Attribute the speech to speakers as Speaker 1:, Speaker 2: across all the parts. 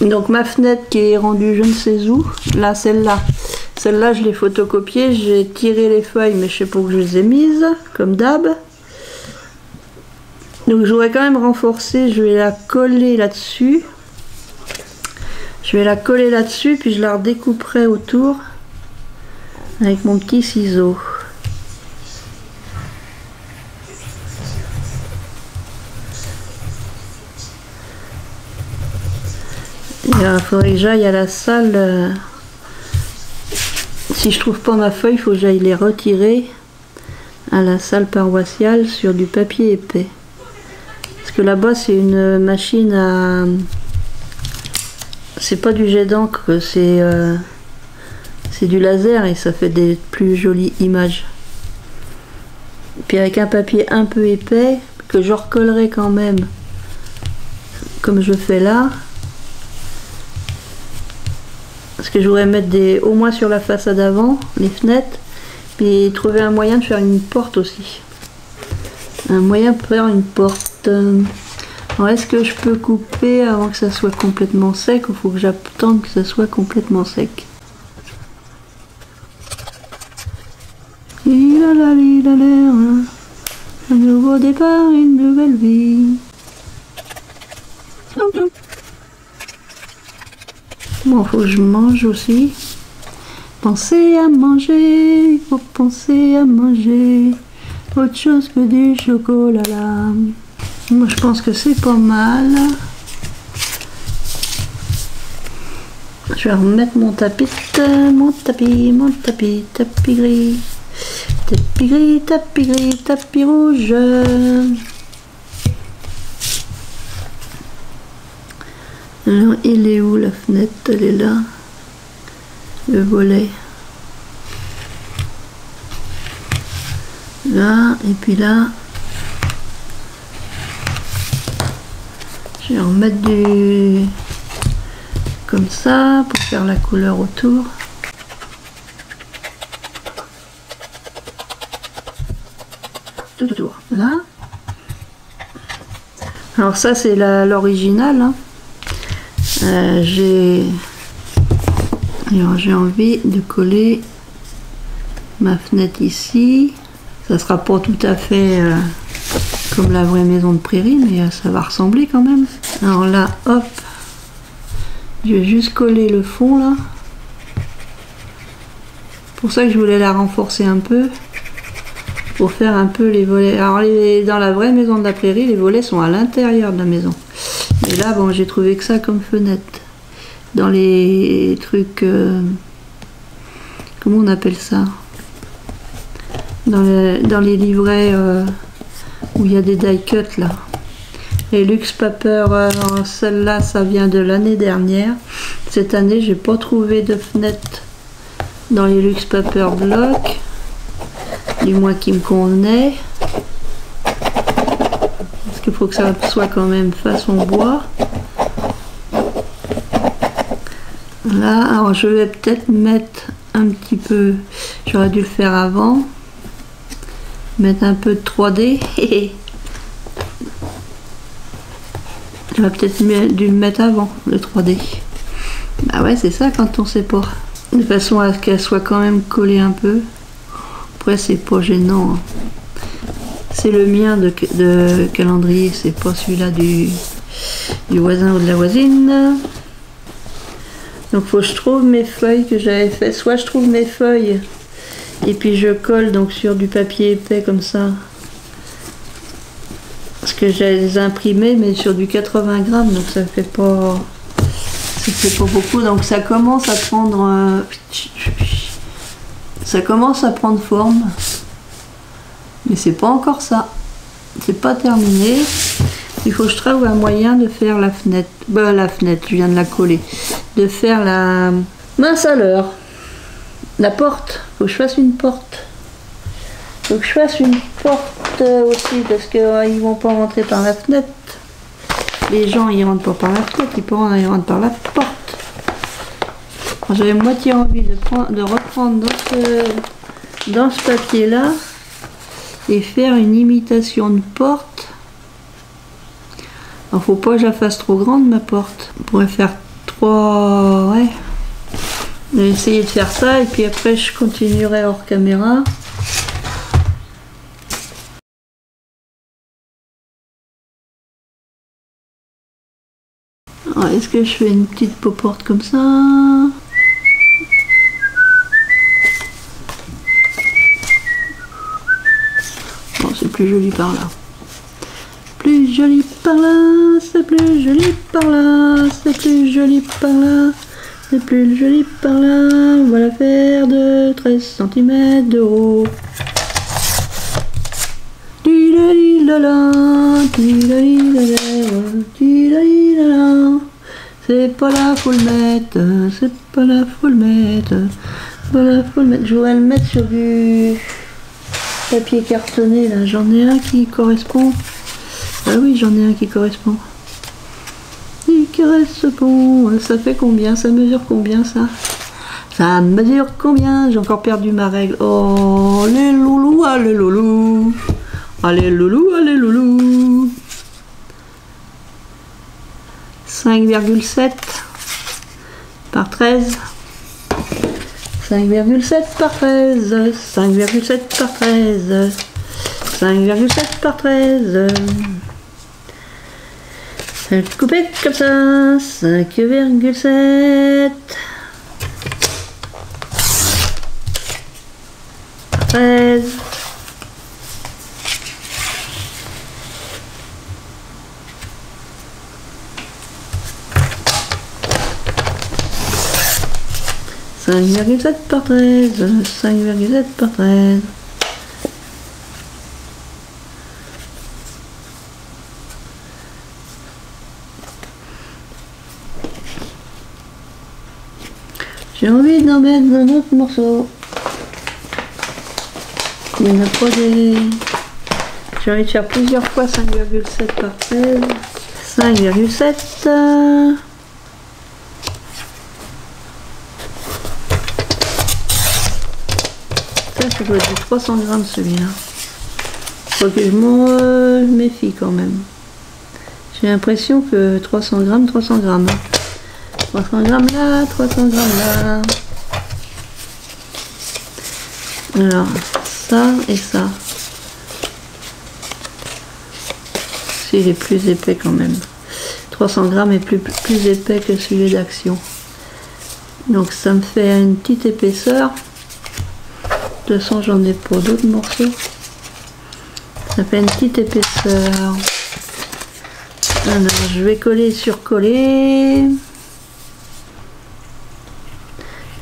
Speaker 1: Donc ma fenêtre qui est rendue je ne sais où, là celle-là je l'ai photocopiée, j'ai tiré les feuilles mais je sais pas où je les ai mises, comme d'hab. Donc je voudrais quand même renforcer, je vais la coller là-dessus. Je vais la coller là-dessus puis je la redécouperai autour avec mon petit ciseau. Il faudrait que j'aille à la salle. Si je trouve pas ma feuille, il faut que j'aille les retirer à la salle paroissiale sur du papier épais. Parce que là-bas, c'est une machine à... C'est pas du jet d'encre, c'est du laser et ça fait des plus jolies images. Puis avec un papier un peu épais, que je recollerai quand même, comme je fais là. Parce que je voudrais mettre au moins sur la façade avant, les fenêtres, puis trouver un moyen de faire une porte aussi. Un moyen pour faire une porte. Alors est-ce que je peux couper avant que ça soit complètement sec ou faut que j'attende que ça soit complètement sec? Il a l'air, un nouveau départ, une nouvelle vie. Bon, faut que je mange aussi. Pensez à manger, il faut penser à manger. Autre chose que du chocolat là. Moi je pense que c'est pas mal. Je vais remettre mon tapis gris. Tapis gris, tapis gris, tapis rouge. Alors, il est où la fenêtre? Elle est là. Le volet. Là, et puis là. Je vais remettre du... comme ça, pour faire la couleur autour. Tout autour. Là. Alors ça, c'est l'original, hein. J'ai envie de coller ma fenêtre ici. Ça sera pas tout à fait comme la vraie maison de prairie, mais ça va ressembler quand même. Alors là, hop, je vais juste coller le fond là. Pour ça que je voulais la renforcer un peu, pour faire un peu les volets. Alors dans la vraie maison de la prairie, les volets sont à l'intérieur de la maison. Et là, bon, j'ai trouvé que ça comme fenêtre. Dans les trucs... comment on appelle ça? Dans les livrets où il y a des die cuts, là. Les Luxe Paper, celle-là, ça vient de l'année dernière. Cette année, j'ai pas trouvé de fenêtre dans les Luxe Paper blocs. Du moins qui me convenait. Parce qu'il faut que ça soit quand même façon bois. Là, alors je vais peut-être mettre un petit peu, j'aurais dû le faire avant, mettre un peu de 3D. J'aurais peut-être dû le mettre avant, le 3D. Bah ouais, c'est ça quand on sait pas. De façon à ce qu'elle soit quand même collée un peu. Après, c'est pas gênant. Hein. C'est le mien de calendrier, c'est pas celui-là du voisin ou de la voisine. Donc faut que je trouve mes feuilles que j'avais fait. Soit je trouve mes feuilles et puis je colle donc sur du papier épais comme ça. Parce que j'ai les imprimés mais sur du 80 grammes donc ça fait pas beaucoup. Donc ça commence à prendre forme. Mais c'est pas encore ça. C'est pas terminé. Il faut que je trouve un moyen de faire la fenêtre. La fenêtre, je viens de la coller. De faire la... Mince alors. La porte. Faut que je fasse une porte. Faut que je fasse une porte aussi parce qu'ils vont pas rentrer par la fenêtre. Les gens ils rentrent pas par la fenêtre, ils rentrent par la porte. J'avais moitié envie de reprendre dans ce papier là et faire une imitation de porte. Alors faut pas que je la fasse trop grande ma porte. On pourrait faire 3... ouais. Je vais essayer de faire ça et puis après je continuerai hors caméra. Est-ce que je fais une petite peau porte comme ça? Bon, c'est plus joli par là. Plus joli par là, c'est plus joli par là, c'est plus joli par là, c'est plus joli par là. On va la faire de 13 cm de haut. C'est pas là, faut le mettre, c'est pas là, faut le mettre, voilà, faut le mettre. Je voudrais le mettre sur du papier cartonné là, j'en ai un qui correspond. Ah oui, j'en ai un qui correspond. Il correspond, ça fait combien? Ça mesure combien ça? Ça mesure combien? J'ai encore perdu ma règle. Oh, les loulous, allez loulous. Allez loulou, allez loulou. 5,7 par 13. 5,7 par 13. 5,7 par 13. 5,7 par 13. Je vais couper comme ça. 5,7 par 13. 5,7 par 13, 5,7 par 13. J'ai envie d'en mettre un autre morceau. Il n'y en a pas des... J'ai envie de faire plusieurs fois 5,7 par 13. 5,7. Ça doit être 300 grammes celui-là. Faut que je m'en méfie quand même. J'ai l'impression que 300 grammes, 300 grammes. 300 grammes là, 300 grammes là. Alors, ça et ça. Il est plus épais quand même. 300 grammes est plus épais que celui d'Action. Donc ça me fait une petite épaisseur. De toute façon, j'en ai pour d'autres morceaux. Ça fait une petite épaisseur. Alors, je vais coller sur coller.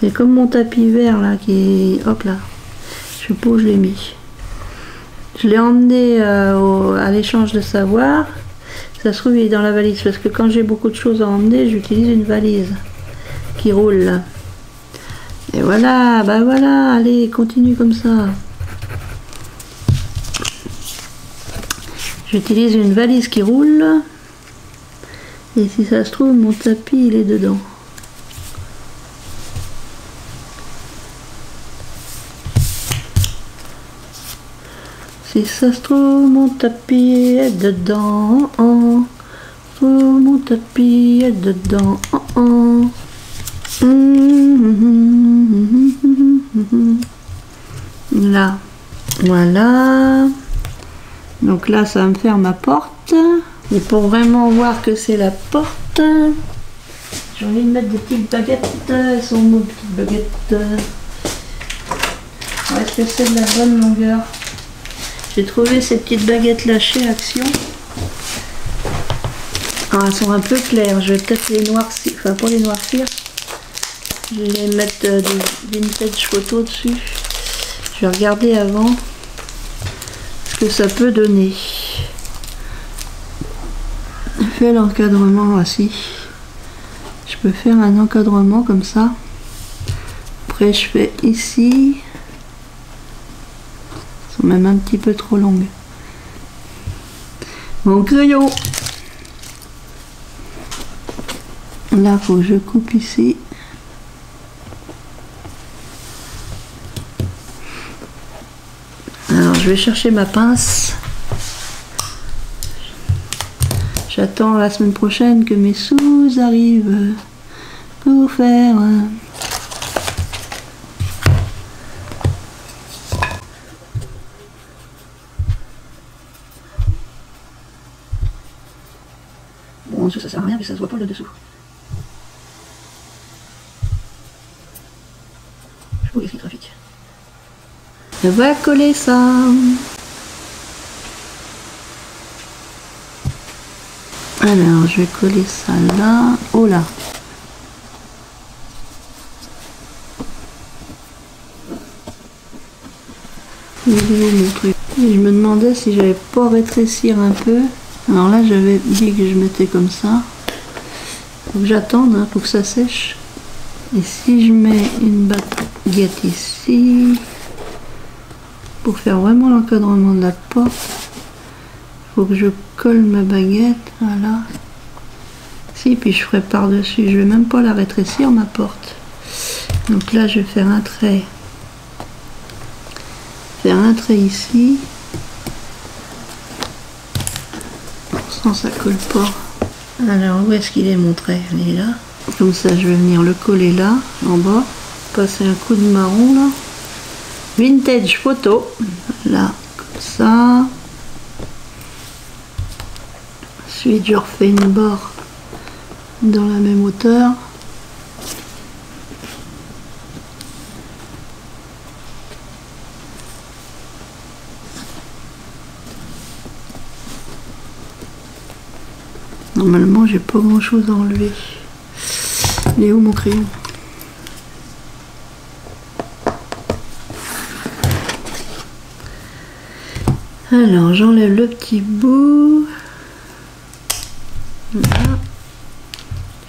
Speaker 1: Et comme mon tapis vert là qui est... Hop là. Je sais pas où je l'ai mis. Je l'ai emmené à l'échange de savoir. Ça se trouve il est dans la valise parce que quand j'ai beaucoup de choses à emmener, j'utilise une valise qui roule là. Et voilà, bah voilà, allez, continue comme ça. J'utilise une valise qui roule. Et si ça se trouve, mon tapis, il est dedans. Si ça se trouve, mon tapis est dedans. Mon tapis est dedans. Là, voilà. Donc là, ça va me faire ma porte. Et pour vraiment voir que c'est la porte, j'ai envie de mettre des petites baguettes. Elles sont où, petites baguettes? Est-ce que c'est de la bonne longueur? J'ai trouvé ces petites baguettes là chez Action. Alors, elles sont un peu claires. Je vais peut-être les noircir. Enfin, pas les noircir. Je vais les mettre des vintage photo dessus. Je vais regarder avant ce que ça peut donner. Je fais l'encadrement aussi. Je peux faire un encadrement comme ça. Après, je fais ici. Elles sont même un petit peu trop longues. Mon crayon. Là, faut que je coupe ici. Alors, je je vais chercher ma pince. J'attends la semaine prochaine que mes sous arrivent pour faire... Bon, ça sert à rien, mais ça se voit pas le dessous. Je vois les trafic. On va coller ça. Alors, je vais coller ça là. Oh là. Il est où mon truc? Et je me demandais si j'allais pas rétrécir un peu. Alors là, j'avais dit que je mettais comme ça. Faut que j'attende hein, pour que ça sèche. Et si je mets une baguette ici, pour faire vraiment l'encadrement de la porte, il faut que je colle ma baguette, voilà. Si, puis je ferai par-dessus, je vais même pas la rétrécir ma porte. Donc là, je vais faire un trait. Faire un trait ici. Sans ça colle pas. Alors, où est-ce qu'il est mon trait? Il est là. Comme ça, je vais venir le coller là, en bas. Passer un coup de marron là. Vintage photo. Là, comme ça. Ensuite, je refais une barre dans la même hauteur. Normalement, j'ai pas grand chose à enlever. Il est où mon crayon? Alors, j'enlève le petit bout. Là.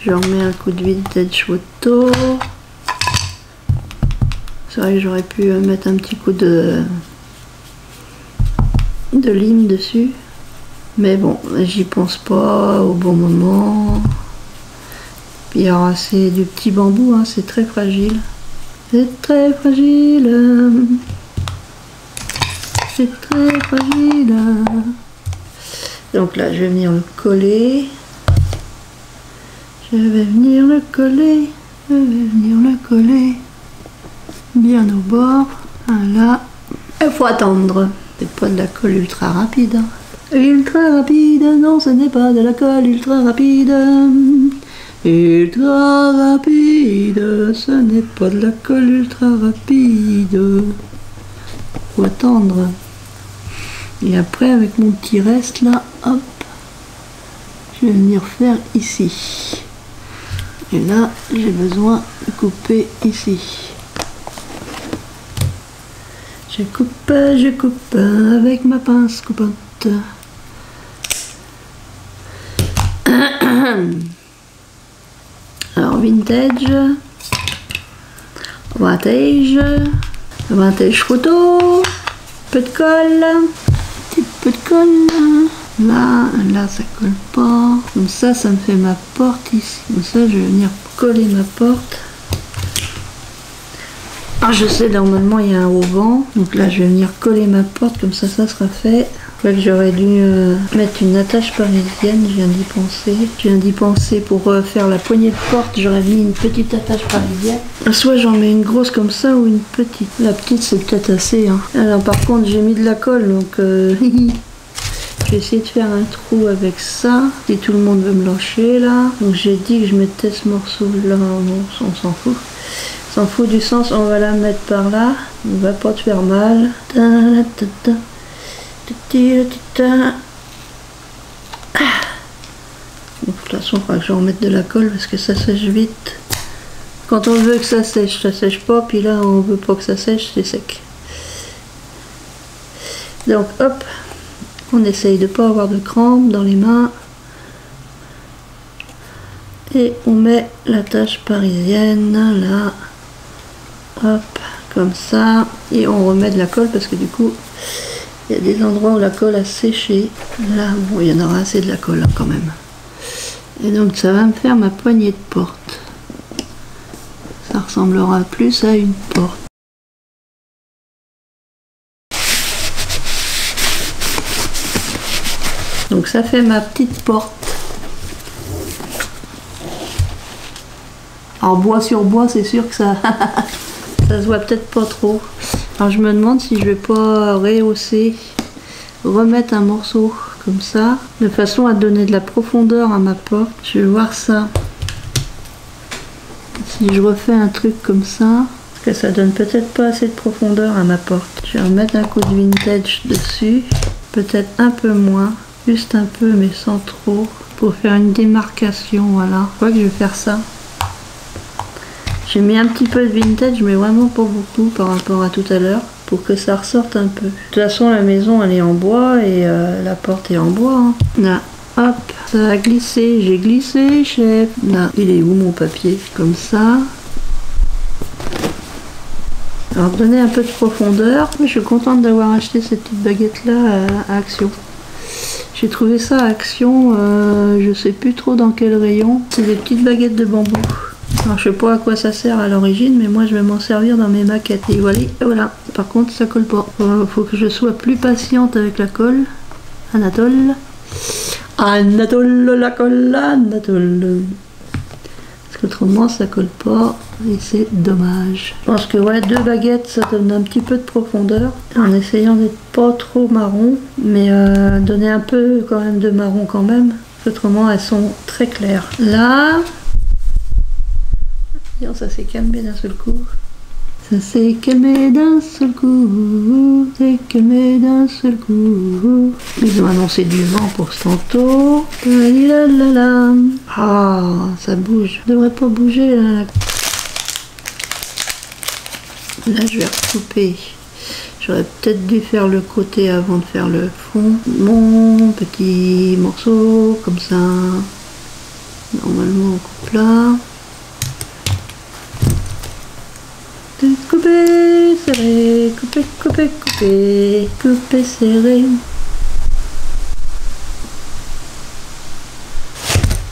Speaker 1: Je remets un coup de vintage photo. C'est vrai que j'aurais pu mettre un petit coup de lime dessus. Mais bon, j'y pense pas au bon moment. Puis alors, c'est du petit bambou, hein, c'est très fragile. C'est très fragile. C'est très fragile. Donc là, je vais venir le coller. Je vais venir le coller. Je vais venir le coller. Bien au bord. Voilà. Il faut attendre. C'est pas de la colle ultra rapide. Hein. Ultra rapide, non, ce n'est pas de la colle ultra rapide. Ultra rapide, ce n'est pas de la colle ultra rapide. Faut attendre. Et après, avec mon petit reste là, hop, je vais venir faire ici. Et là, j'ai besoin de couper ici. Je coupe avec ma pince coupante. Alors vintage photo, peu de colle, petit peu de colle, là ça colle pas, comme ça me fait ma porte ici, comme ça je vais venir coller ma porte. Ah, je sais, normalement il y a un auvent, donc là je vais venir coller ma porte, comme ça sera fait. Là que j'aurais dû mettre une attache parisienne, je viens d'y penser. Je viens d'y penser pour faire la poignée de porte, j'aurais mis une petite attache parisienne. Soit j'en mets une grosse comme ça ou une petite. La petite c'est peut-être assez. Hein. Alors par contre j'ai mis de la colle, donc je vais essayer de faire un trou avec ça. Si tout le monde veut me lâcher là. Donc j'ai dit que je mettais ce morceau là, on s'en fout. On s'en fout du sens, on va la mettre par là. On va pas te faire mal. De toute façon, il faudra que je remette de la colle parce que ça sèche vite. Quand on veut que ça sèche pas, puis là on veut pas que ça sèche, c'est sec. Donc hop, on essaye de pas avoir de crampes dans les mains. Et on met la tache parisienne là, hop, comme ça. Et on remet de la colle parce que du coup, il y a des endroits où la colle a séché. Là, bon, il y en aura assez de la colle hein, quand même. Et donc ça va me faire ma poignée de porte. Ça ressemblera plus à une porte. Donc ça fait ma petite porte. Alors bois sur bois, c'est sûr que ça ça se voit peut-être pas trop. Alors je me demande si je vais pas rehausser, remettre un morceau comme ça, de façon à donner de la profondeur à ma porte. Je vais voir ça. Si je refais un truc comme ça, parce que ça donne peut-être pas assez de profondeur à ma porte. Je vais remettre un coup de vintage dessus, peut-être un peu moins, juste un peu mais sans trop, pour faire une démarcation, voilà. Je crois que je vais faire ça. J'ai mis un petit peu de vintage, mais vraiment pas beaucoup par rapport à tout à l'heure, pour que ça ressorte un peu. De toute façon, la maison, elle est en bois et la porte est en bois. Hein. Là, hop, ça a glissé. J'ai glissé, chef. Là, il est où mon papier? Comme ça. Alors, donner un peu de profondeur. Je suis contente d'avoir acheté cette petite baguette-là à Action. J'ai trouvé ça à Action, je sais plus trop dans quel rayon. C'est des petites baguettes de bambou. Alors je sais pas à quoi ça sert à l'origine, mais moi je vais m'en servir dans mes maquettes. Et voilà. Par contre ça colle pas. Faut que je sois plus patiente avec la colle. Anatole, la colle, Anatole. Parce qu'autrement ça colle pas et c'est dommage. Je pense que ouais, 2 baguettes ça donne un petit peu de profondeur. En essayant d'être pas trop marron, mais donner un peu quand même de marron quand même. Autrement elles sont très claires. Là. Ça s'est calmé d'un seul coup. Ça s'est calmé d'un seul coup. C'est calmé d'un seul coup. Ils ont annoncé du vent pour ce tantôt. Ah, ça bouge. Ça devrait pas bouger là. Là, je vais recouper. J'aurais peut-être dû faire le côté avant de faire le fond. Mon petit morceau, comme ça. Normalement, on coupe là. Couper, serré, couper, serré.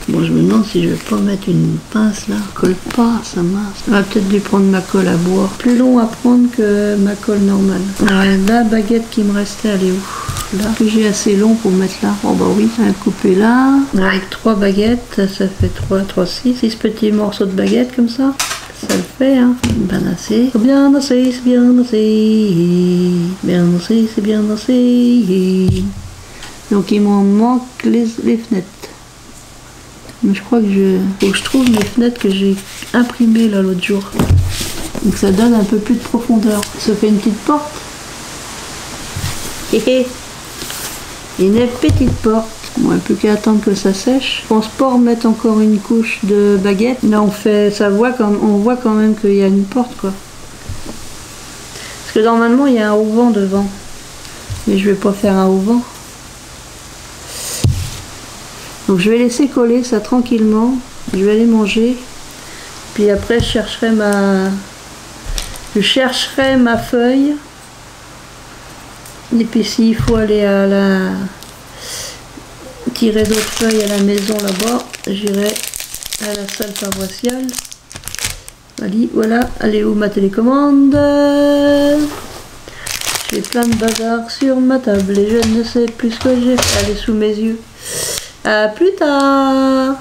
Speaker 1: Bon, je me demande si je vais pas mettre une pince là. Colle pas, ça marche. J'aurais peut-être dû prendre ma colle à bois. Plus long à prendre que ma colle normale. Ouais, la baguette qui me restait, elle est où? Là, que j'ai assez long pour mettre là. Oh bah oui, on va couper là. Avec 3 baguettes, ça fait 6 petits morceaux de baguette comme ça. Ça le fait, hein. Bien assez. Bien assez, c'est bien assez. Bien assez, c'est bien assez. Donc il m'en manque les fenêtres. Mais je crois que faut que je trouve les fenêtres que j'ai imprimées là l'autre jour. Donc ça donne un peu plus de profondeur. Ça fait une petite porte. Une petite porte. Bon, plus qu'à attendre que ça sèche. Je pense pas remettre encore une couche de baguette. Là, on voit quand même qu'il y a une porte, quoi. Parce que normalement, il y a un auvent devant. Mais je vais pas faire un auvent. Donc, je vais laisser coller ça tranquillement. Je vais aller manger. Puis après, je chercherai ma feuille. Et puis, s'il faut aller à tirer d'autres feuilles à la maison là-bas, j'irai à la salle paroissiale. Allez, voilà, elle est où ma télécommande? J'ai plein de bazar sur ma table et je ne sais plus ce que j'ai fait. Elle est sous mes yeux. À plus tard.